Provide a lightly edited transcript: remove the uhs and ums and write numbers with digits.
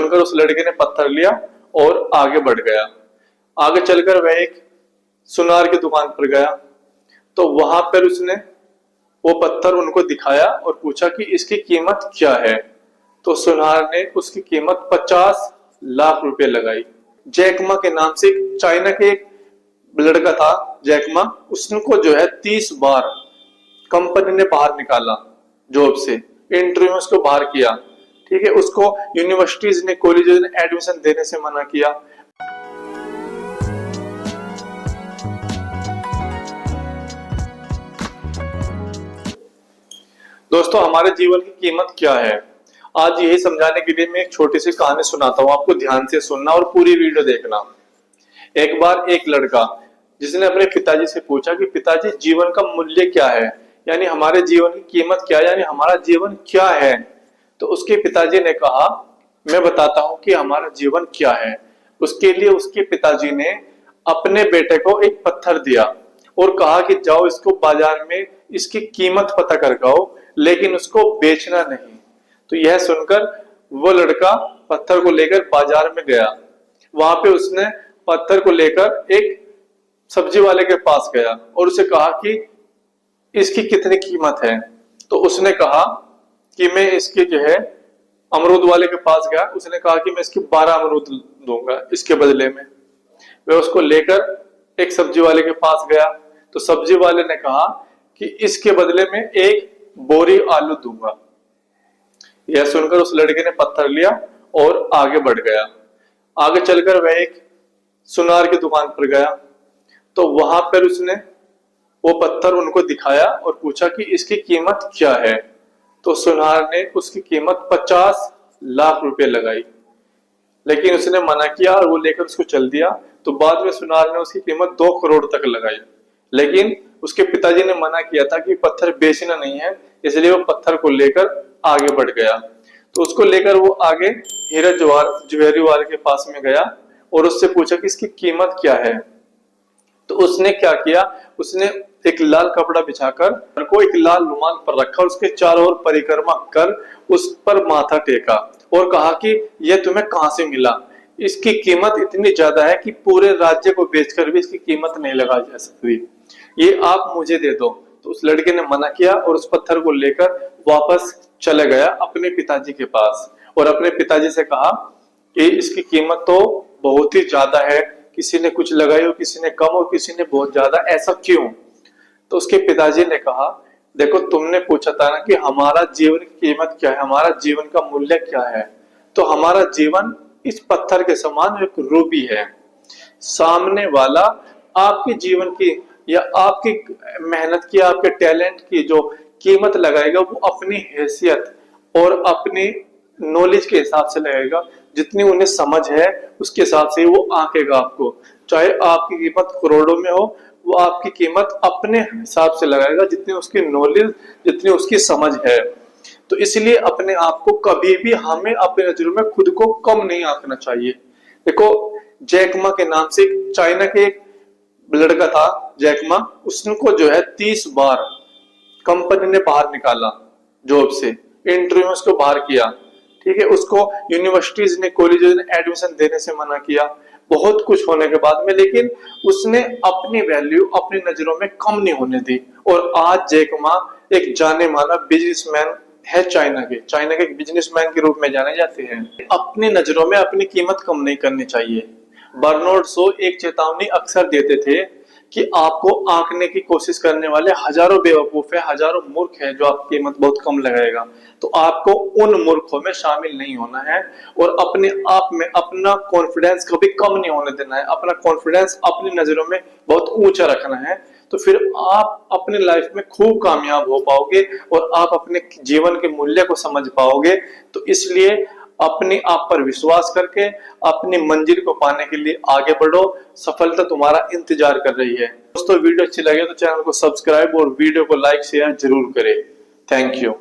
सुनकर उस लड़के ने पत्थर लिया और आगे बढ़ गया। आगे चलकर वह एक सुनार की दुकान पर गया, तो वहां पर उसने वो पत्थर उनको दिखाया और पूछा कि इसकी कीमत क्या है। तो सुनार ने उसकी कीमत 50 लाख रुपए लगाई। जैकमा के नाम से चाइना के एक लड़का था, जैकमा, उसको जो है 30 बार कंपनी ने बाहर निकाला जॉब से, इंटरव्यू में उसको बाहर किया। ठीक है, उसको यूनिवर्सिटीज ने, कॉलेजेस ने एडमिशन देने से मना किया। दोस्तों, हमारे जीवन की कीमत क्या है, आज यही समझाने के लिए मैं एक छोटी सी कहानी सुनाता हूँ। आपको ध्यान से सुनना और पूरी वीडियो देखना। एक बार एक लड़का जिसने अपने पिताजी से पूछा कि पिताजी, जीवन का मूल्य क्या है, यानी हमारे जीवन की कीमत क्या है, यानी हमारा जीवन क्या है। तो उसके पिताजी ने कहा, मैं बताता हूं कि हमारा जीवन क्या है। उसके लिए उसके पिताजी ने अपने बेटे को एक पत्थर दिया और कहा कि जाओ इसको बाजार में इसकी कीमत पता कर आओ, लेकिन उसको बेचना नहीं। तो यह सुनकर वो लड़का पत्थर को लेकर बाजार में गया। वहां पे उसने पत्थर को लेकर एक सब्जी वाले के पास गया और उसे कहा कि इसकी कितनी कीमत है। तो उसने कहा कि मैं इसके जो है, अमरूद वाले के पास गया, उसने कहा कि मैं इसके 12 अमरूद दूंगा इसके बदले में। वह उसको लेकर एक सब्जी वाले के पास गया, तो सब्जी वाले ने कहा कि इसके बदले में एक बोरी आलू दूंगा। यह सुनकर उस लड़के ने पत्थर लिया और आगे बढ़ गया। आगे चलकर वह एक सुनार की दुकान पर गया, तो वहां पर उसने वो पत्थर उनको दिखाया और पूछा कि इसकी कीमत क्या है। तो सुनार ने उसकी कीमत 50 लाख रुपए लगाई, लेकिन उसने मना किया और वो लेकर उसको चल दिया। तो बाद में सुनार ने उसकी कीमत 2 करोड़ तक लगाई, लेकिन उसके पिताजी ने मना किया था कि पत्थर बेचना नहीं है, इसलिए वो पत्थर को लेकर आगे बढ़ गया। तो उसको लेकर वो आगे हीरा ज्वेलरी वाले के पास में गया और उससे पूछा कि इसकी कीमत क्या है। तो उसने क्या किया, उसने एक लाल कपड़ा बिछाकर को एक लाल रुमाल पर रखा, उसके चारों ओर परिक्रमा कर उस पर माथा टेका और कहा कि यह तुम्हें कहां से मिला, इसकी कीमत इतनी ज्यादा है कि पूरे राज्य को बेचकर भी इसकी कीमत नहीं लगा जा सकती, ये आप मुझे दे दो। तो उस लड़के ने मना किया और उस पत्थर को लेकर वापस चले गया अपने पिताजी के पास और अपने पिताजी से कहा कि इसकी कीमत तो बहुत ही ज्यादा है, किसी ने कुछ लगाई हो, किसी ने कम और किसी ने बहुत ज्यादा, ऐसा क्यों। तो उसके पिताजी ने कहा, देखो तुमने पूछा था ना कि हमारा जीवन की कीमत क्या है, हमारा जीवन का मूल्य क्या है। तो हमारा जीवन इस पत्थर के समान एक रूबी है। सामने वाला आपके जीवन की या आपकी मेहनत की, आपके टैलेंट की जो कीमत लगाएगा वो अपनी हैसियत और अपनी नॉलेज के हिसाब से लगेगा। जितनी उन्हें समझ है उसके हिसाब से वो आंकेगा आपको। चाहे आपकी कीमत करोड़ों में हो, वो आपकी कीमत अपने हिसाब से लगाएगा, जितनी उसकी नॉलेज, जितनी उसकी समझ है। तो इसलिए अपने आप को कभी भी हमें अपने नजरों में खुद को कम नहीं आंकना चाहिए। देखो, जैकमा के नाम से चाइना के एक लड़का था, जैकमा, उसको जो है 30 बार कंपनी ने बाहर निकाला जॉब से, इंटरव्यू में उसको बाहर किया। ठीक है, उसको यूनिवर्सिटीज ने, कॉलेजेस ने एडमिशन देने से मना किया, बहुत कुछ होने के बाद में, लेकिन उसने अपनी वैल्यू अपनी नजरों में कम नहीं होने दी। और आज जैकमा एक जाने माना बिजनेसमैन है, चाइना के एक बिजनेसमैन के रूप में जाने जाते हैं। अपनी नजरों में अपनी कीमत कम नहीं करनी चाहिए। बर्नार्ड शो एक चेतावनी अक्सर देते थे कि आपको आंकने की कोशिश करने वाले हजारों बेवकूफ है, हजारों मूर्ख है, जो आपकी कीमत बहुत कम लगाएगा। तो आपको उन मूर्खों में शामिल नहीं होना है और अपने आप में अपना कॉन्फिडेंस कभी कम नहीं होने देना है। अपना कॉन्फिडेंस अपनी नजरों में बहुत ऊंचा रखना है, तो फिर आप अपनी लाइफ में खूब कामयाब हो पाओगे और आप अपने जीवन के मूल्य को समझ पाओगे। तो इसलिए अपने आप पर विश्वास करके अपनी मंजिल को पाने के लिए आगे बढ़ो, सफलता तुम्हारा इंतजार कर रही है। दोस्तों, वीडियो अच्छी लगे तो चैनल को सब्सक्राइब और वीडियो को लाइक शेयर जरूर करें। Thank you.